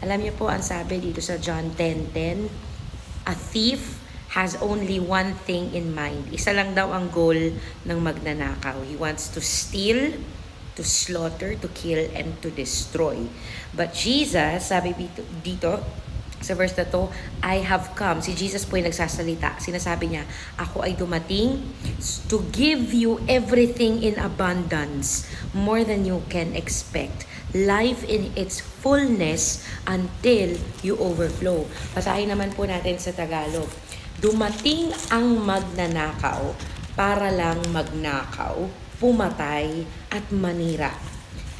Alam niyo po, ang sabi dito sa John 10:10, a thief has only one thing in mind. Isa lang daw ang goal ng magnanakaw. He wants to steal, to slaughter, to kill, and to destroy. But Jesus, sabi dito sa verse na to, I have come. Si Jesus po yung nagsasalita. Sinasabi niya, ako ay dumating to give you everything in abundance, more than you can expect. Life in its fullness until you overflow. Basahin naman po natin sa Tagalog. Dumating ang magnanakaw para lang magnakaw, pumatay at manira.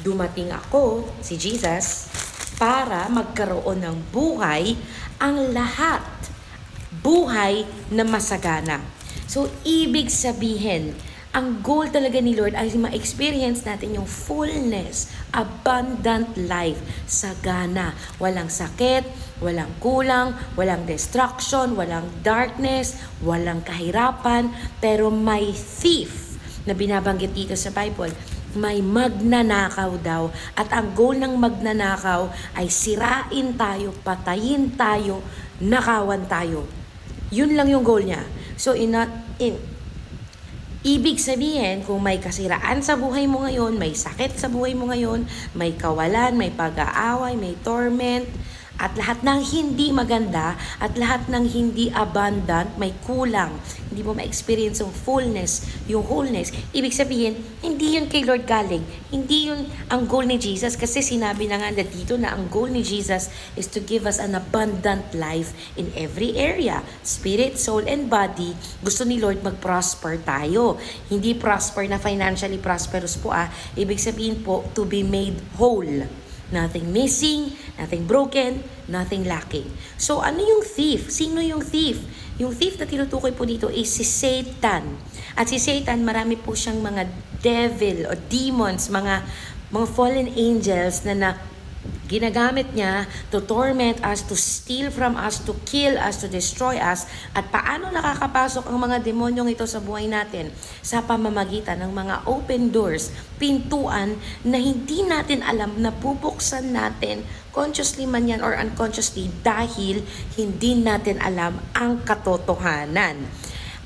Dumating ako, si Jesus, para magkaroon ng buhay ang lahat. Buhay na masagana. So, ibig sabihin, ang goal talaga ni Lord ay ma-experience natin yung fullness, abundant life, sagana. Walang sakit, walang kulang, walang destruction, walang darkness, walang kahirapan, pero may thief na binabanggit dito sa Bible. May magnanakaw daw. At ang goal ng magnanakaw ay sirain tayo, patayin tayo, nakawan tayo. Yun lang yung goal niya. So, ibig sabihin, kung may kasiraan sa buhay mo ngayon, may sakit sa buhay mo ngayon, may kawalan, may pag-aaway, may torment, at lahat ng hindi maganda, at lahat ng hindi abundant, may kulang, hindi mo ma-experience yung fullness, yung wholeness. Ibig sabihin, hindi yun kay Lord galing. Hindi yun ang goal ni Jesus, kasi sinabi na nga dito na ang goal ni Jesus is to give us an abundant life in every area. Spirit, soul, and body. Gusto ni Lord mag-prosper tayo. Hindi prosper na financially prosperous po Ibig sabihin po, to be made whole. Nothing missing, nothing broken, nothing lacking. So, ano yung thief? Sino yung thief? Yung thief na tinutukoy po dito is si Satan. At si Satan, marami po siyang mga devil o demons, mga fallen angels na ginagamit niya to torment us, to steal from us, to kill us, to destroy us. At paano nakakapasok ang mga demonyong ito sa buhay natin? Sa pamamagitan ng mga open doors, pintuan na hindi natin alam na bubuksan natin, consciously man yan or unconsciously, dahil hindi natin alam ang katotohanan.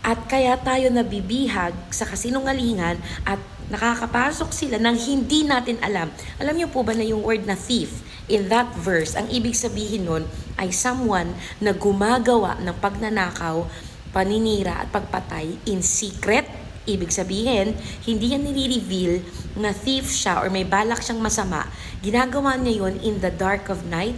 At kaya tayo nabibihag sa kasinungalingan at nakakapasok sila nang hindi natin alam. Alam niyo po ba na yung word na thief, in that verse, ang ibig sabihin nun ay someone na gumagawa ng pagnanakaw, paninira at pagpatay in secret. Ibig sabihin, hindi yan nire-reveal na thief siya or may balak siyang masama. Ginagawa niya yun in the dark of night.